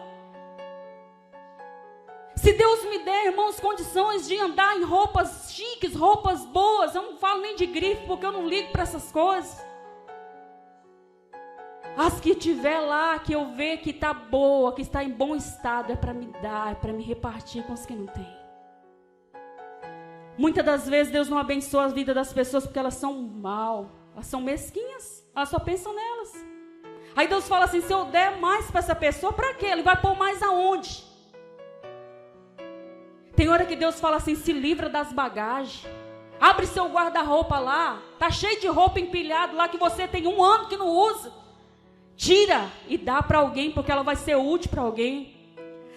Se Deus me der, irmãos, condições de andar em roupas chiques, roupas boas, eu não falo nem de grife, porque eu não ligo para essas coisas. As que tiver lá, que eu ver que está boa, que está em bom estado, é para me dar, é para me repartir com os que não têm. Muitas das vezes Deus não abençoa a vida das pessoas porque elas são mal, elas são mesquinhas, elas só pensam nelas. Aí Deus fala assim: se eu der mais para essa pessoa, para quê? Ele vai pôr mais aonde? Tem hora que Deus fala assim: se livra das bagagens. Abre seu guarda-roupa lá. Está cheio de roupa empilhado lá que você tem 1 ano que não usa. Tira e dá para alguém, porque ela vai ser útil para alguém.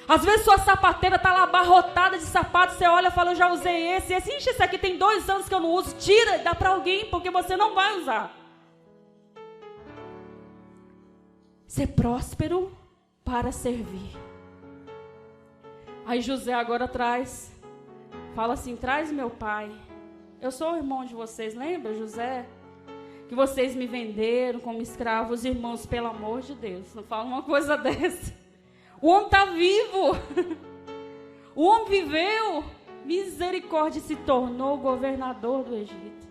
Às vezes sua sapateira está lá abarrotada de sapatos. Você olha e fala, eu já usei esse. Ixi, esse aqui tem 2 anos que eu não uso. Tira e dá para alguém, porque você não vai usar. Ser próspero para servir. Aí José agora fala assim, traz meu pai. Eu sou o irmão de vocês, lembra, José? Que vocês me venderam como escravo. Os irmãos, pelo amor de Deus, não fala uma coisa dessa. O homem está vivo. O homem viveu. Misericórdia, se tornou governador do Egito.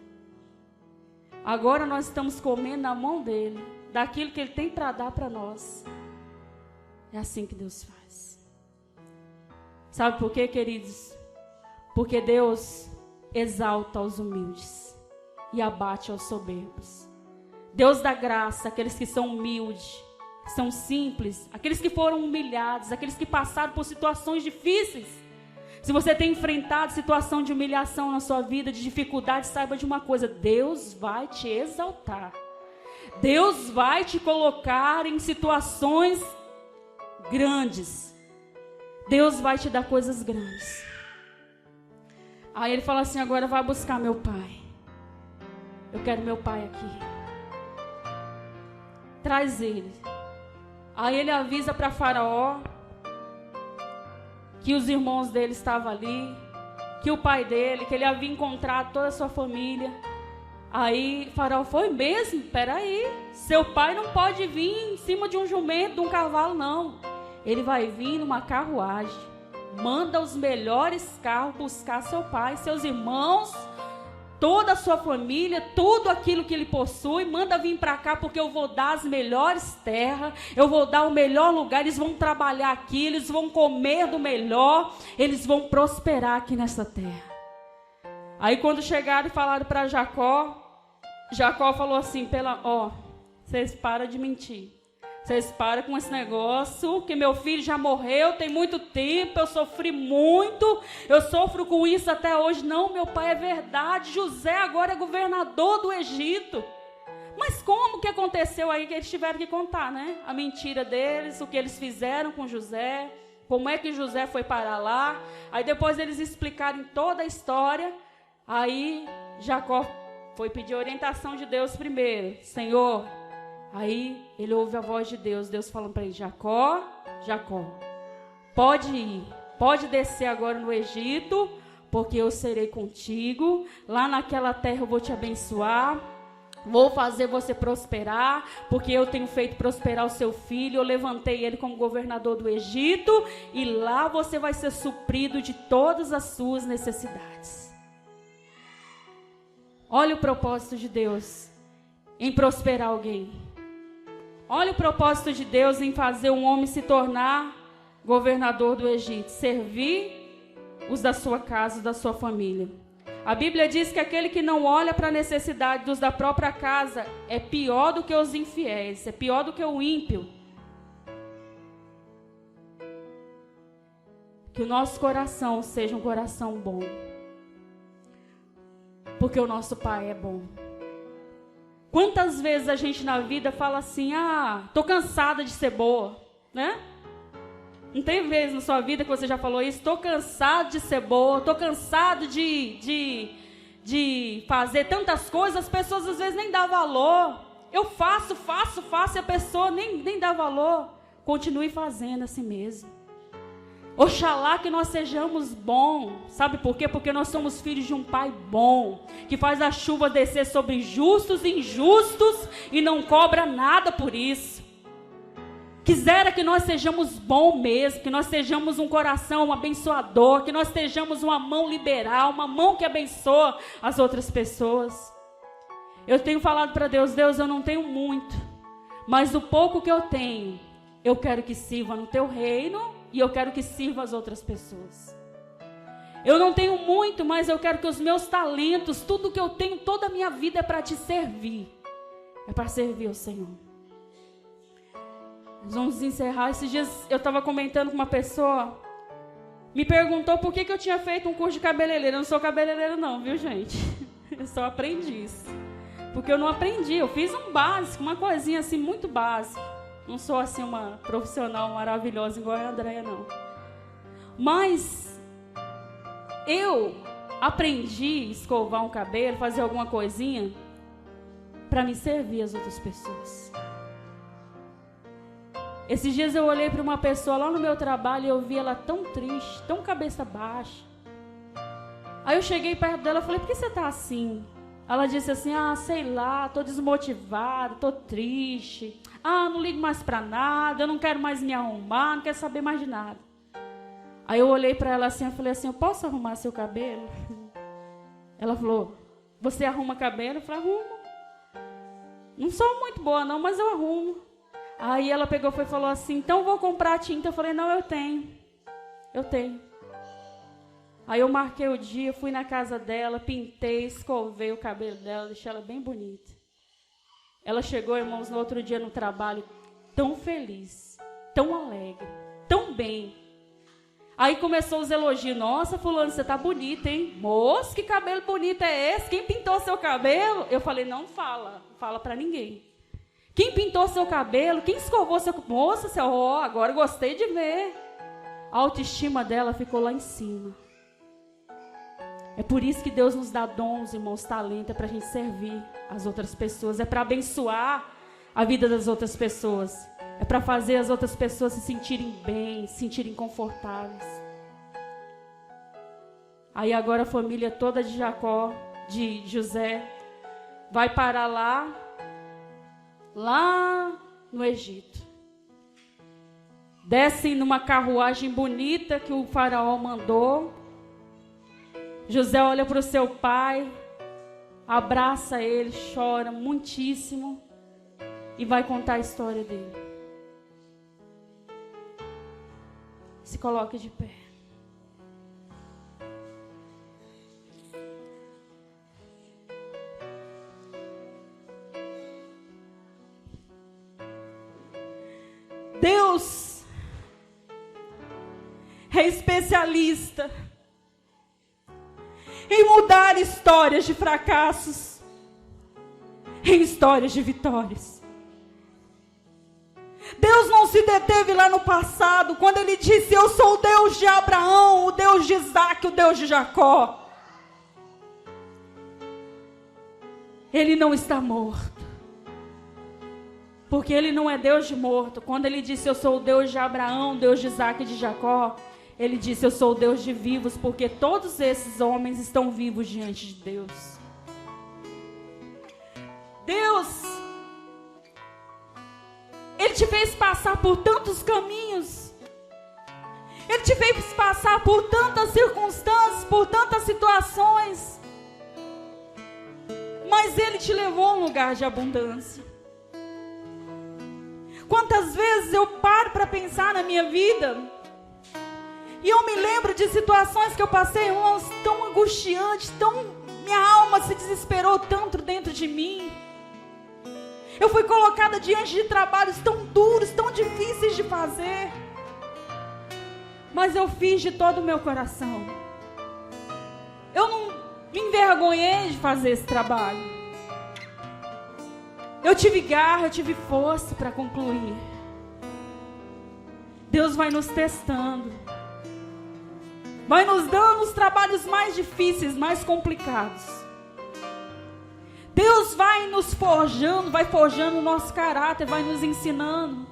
Agora nós estamos comendo na mão dele, daquilo que ele tem para dar para nós. É assim que Deus faz. Sabe por quê, queridos? Porque Deus exalta os humildes e abate aos soberbos. Deus dá graça àqueles que são humildes, que são simples, aqueles que foram humilhados, aqueles que passaram por situações difíceis. Se você tem enfrentado situação de humilhação na sua vida, de dificuldade, saiba de uma coisa, Deus vai te exaltar. Deus vai te colocar em situações grandes. Deus vai te dar coisas grandes. Aí ele fala assim, agora vai buscar meu pai. Eu quero meu pai aqui. Traz ele. Aí ele avisa para Faraó que os irmãos dele estavam ali, que o pai dele, que ele havia encontrado toda a sua família. Aí Faraó foi mesmo? Peraí, seu pai não pode vir em cima de um jumento, de um cavalo, não. Ele vai vir numa carruagem. Manda os melhores carros buscar seu pai, seus irmãos, toda a sua família, tudo aquilo que ele possui, manda vir para cá, porque eu vou dar as melhores terras, eu vou dar o melhor lugar, eles vão trabalhar aqui, eles vão comer do melhor, eles vão prosperar aqui nessa terra. Aí quando chegaram e falaram para Jacó, Jacó falou assim, vocês param de mentir. Vocês param com esse negócio, que meu filho já morreu, tem muito tempo, eu sofri muito, eu sofro com isso até hoje. Não, meu pai, é verdade, José agora é governador do Egito. Mas como que aconteceu aí que eles tiveram que contar, né? A mentira deles, o que eles fizeram com José, como é que José foi parar lá. Aí depois eles explicaram toda a história. Aí Jacó foi pedir orientação de Deus primeiro. Senhor... Aí ele ouve a voz de Deus, Deus falando para ele, Jacó, Jacó, pode ir, pode descer agora no Egito, porque eu serei contigo, lá naquela terra eu vou te abençoar, vou fazer você prosperar, porque eu tenho feito prosperar o seu filho, eu levantei ele como governador do Egito, e lá você vai ser suprido de todas as suas necessidades. Olha o propósito de Deus em prosperar alguém. Olha o propósito de Deus em fazer um homem se tornar governador do Egito. Servir os da sua casa, da sua família. A Bíblia diz que aquele que não olha para a necessidade dos da própria casa é pior do que os infiéis, é pior do que o ímpio. Que o nosso coração seja um coração bom. Porque o nosso Pai é bom. Quantas vezes a gente na vida fala assim, tô cansada de ser boa, né? Não tem vez na sua vida que você já falou isso? Tô cansado de ser boa, tô cansado de fazer tantas coisas, as pessoas às vezes nem dão valor. Eu faço, e a pessoa nem dá valor. Continue fazendo assim mesmo. Oxalá que nós sejamos bons. Sabe por quê? Porque nós somos filhos de um Pai bom, que faz a chuva descer sobre justos e injustos e não cobra nada por isso. Quisera que nós sejamos bons mesmo, que nós sejamos um coração abençoador, que nós sejamos uma mão liberal, uma mão que abençoa as outras pessoas. Eu tenho falado para Deus, eu não tenho muito, mas o pouco que eu tenho, eu quero que sirva no teu reino. E eu quero que sirva as outras pessoas. Eu não tenho muito, mas eu quero que os meus talentos, tudo que eu tenho, toda a minha vida é para te servir. É para servir ao Senhor. Nós vamos encerrar. Esses dias eu estava comentando com uma pessoa me perguntou por que eu tinha feito um curso de cabeleireiro. Eu não sou cabeleireiro não, viu, gente? Eu sou aprendiz. Porque eu não aprendi, eu fiz um básico, uma coisinha assim muito básica. Não sou assim uma profissional maravilhosa igual a Andréia, não. Mas eu aprendi a escovar um cabelo, fazer alguma coisinha para me servir às outras pessoas. Esses dias eu olhei para uma pessoa lá no meu trabalho e eu vi ela tão triste, tão cabeça baixa. Aí eu cheguei perto dela e falei, por que você está assim? Ela disse assim, sei lá, estou desmotivada, estou triste. Não ligo mais para nada, eu não quero mais me arrumar, não quero saber mais de nada. Aí eu olhei para ela assim, eu falei assim, eu posso arrumar seu cabelo? Ela falou, você arruma cabelo? Eu falei, arrumo. Não sou muito boa não, mas eu arrumo. Aí ela pegou e falou assim, então vou comprar tinta. Eu falei, não, eu tenho. Aí eu marquei o dia, fui na casa dela, pintei, escovei o cabelo dela, deixei ela bem bonita. Ela chegou, irmãos, no outro dia no trabalho, tão feliz, tão alegre, tão bem. Aí começou os elogios, nossa, fulano, você tá bonita, hein? Moço, que cabelo bonito é esse? Quem pintou seu cabelo? Eu falei, não fala pra ninguém. Quem pintou seu cabelo? Quem escovou seu cabelo? Moça, agora gostei de ver. A autoestima dela ficou lá em cima. É por isso que Deus nos dá dons, irmãos, talento, é para a gente servir as outras pessoas, é para abençoar a vida das outras pessoas, é para fazer as outras pessoas se sentirem bem, se sentirem confortáveis. Aí agora a família toda de Jacó, de José, vai parar lá no Egito. Descem numa carruagem bonita que o faraó mandou. José olha para o seu pai, abraça ele, chora muitíssimo e vai contar a história dele. Se coloque de pé. Deus é especialista em mudar histórias de fracassos em histórias de vitórias. Deus não se deteve lá no passado, quando Ele disse, eu sou o Deus de Abraão, o Deus de Isaac, o Deus de Jacó. Ele não está morto, porque Ele não é Deus de morto. Quando Ele disse, eu sou o Deus de Abraão, Deus de Isaac e de Jacó, Ele disse, eu sou o Deus de vivos, porque todos esses homens estão vivos diante de Deus. Deus, Ele te fez passar por tantos caminhos. Ele te fez passar por tantas circunstâncias, por tantas situações. Mas Ele te levou a um lugar de abundância. Quantas vezes eu paro para pensar na minha vida e eu me lembro de situações que eu passei, irmãos, tão angustiantes, minha alma se desesperou tanto dentro de mim. Eu fui colocada diante de trabalhos tão duros, tão difíceis de fazer. Mas eu fiz de todo o meu coração. Eu não me envergonhei de fazer esse trabalho. Eu tive garra, eu tive força para concluir. Deus vai nos testando. Vai nos dando os trabalhos mais difíceis, mais complicados. Deus vai nos forjando, vai forjando o nosso caráter, vai nos ensinando.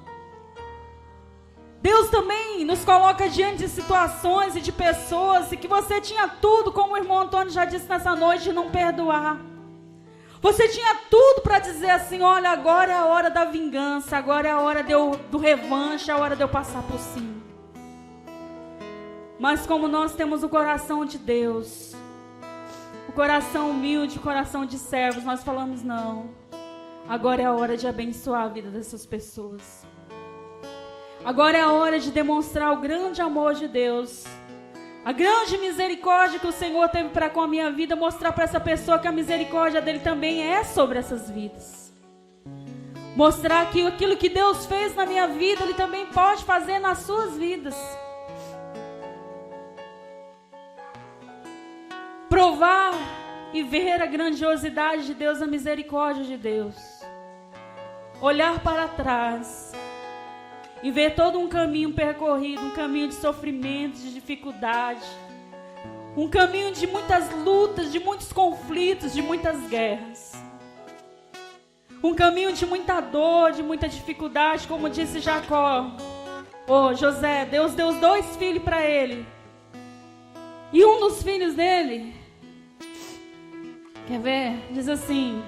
Deus também nos coloca diante de situações e de pessoas e que você tinha tudo, como o irmão Antônio já disse nessa noite, de não perdoar. Você tinha tudo para dizer assim, olha, agora é a hora da vingança, agora é a hora do revanche, é a hora de eu passar por cima. Mas como nós temos o coração de Deus, o coração humilde, o coração de servos, nós falamos não. Agora é a hora de abençoar a vida dessas pessoas. Agora é a hora de demonstrar o grande amor de Deus. A grande misericórdia que o Senhor teve para com a minha vida, mostrar para essa pessoa que a misericórdia dele também é sobre essas vidas. Mostrar que aquilo que Deus fez na minha vida, Ele também pode fazer nas suas vidas. provar e ver a grandiosidade de Deus, a misericórdia de Deus. Olhar para trás e ver todo um caminho percorrido, um caminho de sofrimento, de dificuldade, um caminho de muitas lutas, de muitos conflitos, de muitas guerras. Um caminho de muita dor, de muita dificuldade, como disse Jacó. José, Deus deu 2 filhos para ele. E um dos filhos dele, quer ver? Diz assim: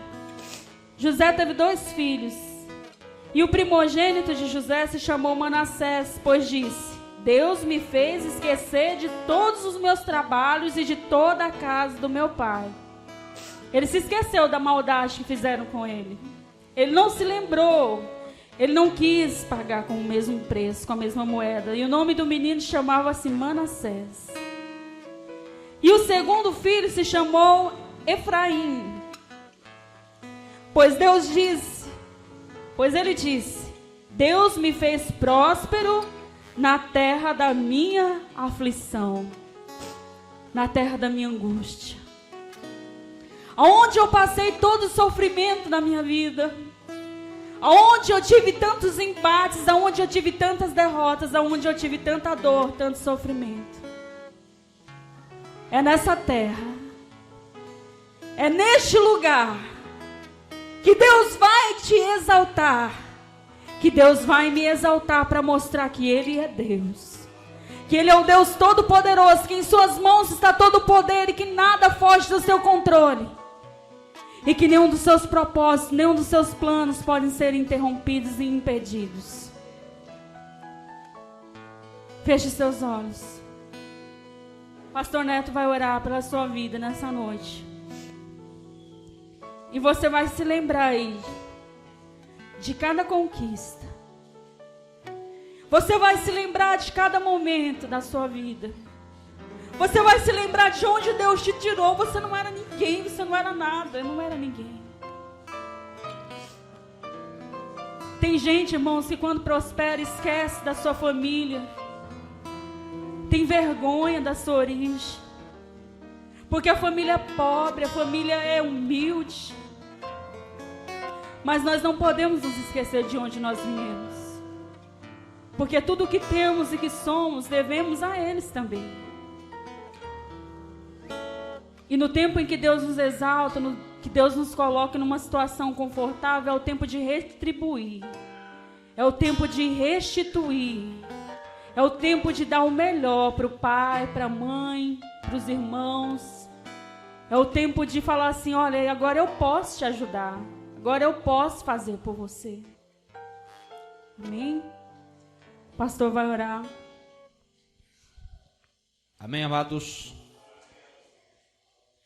José teve 2 filhos. E o primogênito de José se chamou Manassés, pois disse: Deus me fez esquecer de todos os meus trabalhos e de toda a casa do meu pai. Ele se esqueceu da maldade que fizeram com ele. Ele não se lembrou. Ele não quis pagar com o mesmo preço, com a mesma moeda. E o nome do menino chamava-se Manassés. E o segundo filho se chamou Efraim. Pois ele disse: Deus me fez próspero na terra da minha aflição, na terra da minha angústia. Aonde eu passei todo o sofrimento na minha vida, aonde eu tive tantos embates, aonde eu tive tantas derrotas, aonde eu tive tanta dor, tanto sofrimento. É nessa terra, é neste lugar que Deus vai te exaltar, que Deus vai me exaltar para mostrar que Ele é Deus, que Ele é o Deus Todo-Poderoso, que em suas mãos está todo o poder e que nada foge do seu controle. E que nenhum dos seus propósitos, nenhum dos seus planos podem ser interrompidos e impedidos. Feche seus olhos. Pastor Neto vai orar pela sua vida nessa noite. E você vai se lembrar aí de cada conquista. Você vai se lembrar de cada momento da sua vida. Você vai se lembrar de onde Deus te tirou. Você não era ninguém, você não era nada, não era ninguém. Tem gente, irmãos, que quando prospera esquece da sua família. Tem vergonha da sua origem. Porque a família é pobre, a família é humilde. Mas nós não podemos nos esquecer de onde nós viemos. Porque tudo o que temos e que somos, devemos a eles também. E no tempo em que Deus nos exalta, que Deus nos coloca numa situação confortável, é o tempo de retribuir. É o tempo de restituir. É o tempo de dar o melhor para o pai, para a mãe, para os irmãos. É o tempo de falar assim: olha, agora eu posso te ajudar. Agora eu posso fazer por você. Amém? O pastor vai orar. Amém, amados?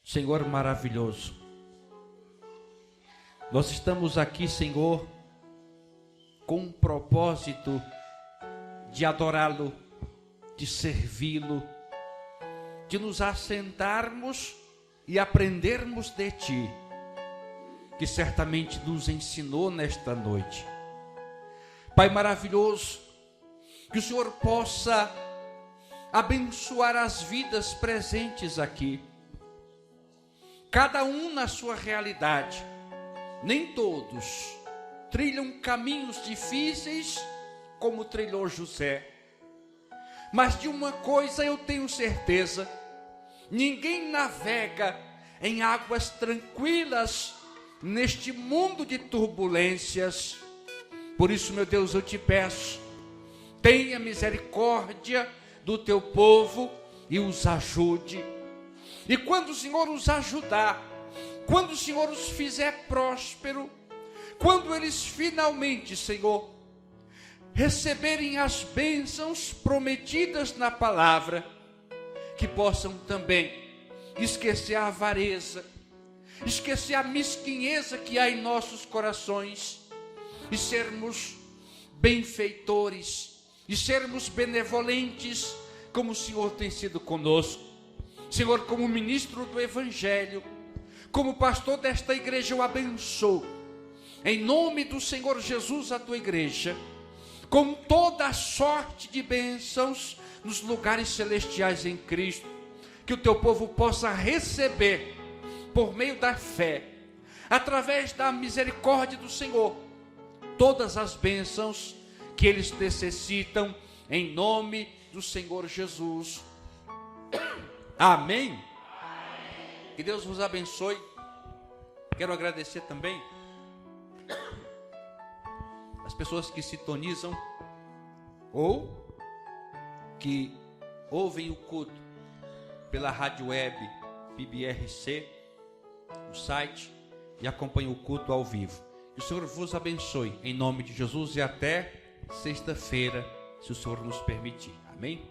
Senhor maravilhoso, nós estamos aqui, Senhor, com um propósito de adorá-lo, de servi-lo, de nos assentarmos e aprendermos de Ti, que certamente nos ensinou nesta noite. Pai maravilhoso, que o Senhor possa abençoar as vidas presentes aqui, cada um na sua realidade. Nem todos trilham caminhos difíceis como trilhou José. Mas de uma coisa eu tenho certeza: ninguém navega em águas tranquilas neste mundo de turbulências. Por isso, meu Deus, eu te peço, tenha misericórdia do teu povo e os ajude. E quando o Senhor os ajudar, quando o Senhor os fizer próspero, quando eles finalmente, Senhor, receberem as bênçãos prometidas na palavra, que possam também esquecer a avareza, esquecer a mesquinheza que há em nossos corações, e sermos benfeitores, e sermos benevolentes, como o Senhor tem sido conosco. Senhor, como ministro do Evangelho, como pastor desta igreja, eu abençoo, em nome do Senhor Jesus, a tua igreja, com toda a sorte de bênçãos nos lugares celestiais em Cristo. que o teu povo possa receber, por meio da fé, através da misericórdia do Senhor, todas as bênçãos que eles necessitam, em nome do Senhor Jesus. Amém? Que Deus vos abençoe. Quero agradecer também as pessoas que sintonizam ou que ouvem o culto pela rádio web PIBRC, no site, e acompanham o culto ao vivo. Que o Senhor vos abençoe, em nome de Jesus, e até sexta-feira, se o Senhor nos permitir. Amém?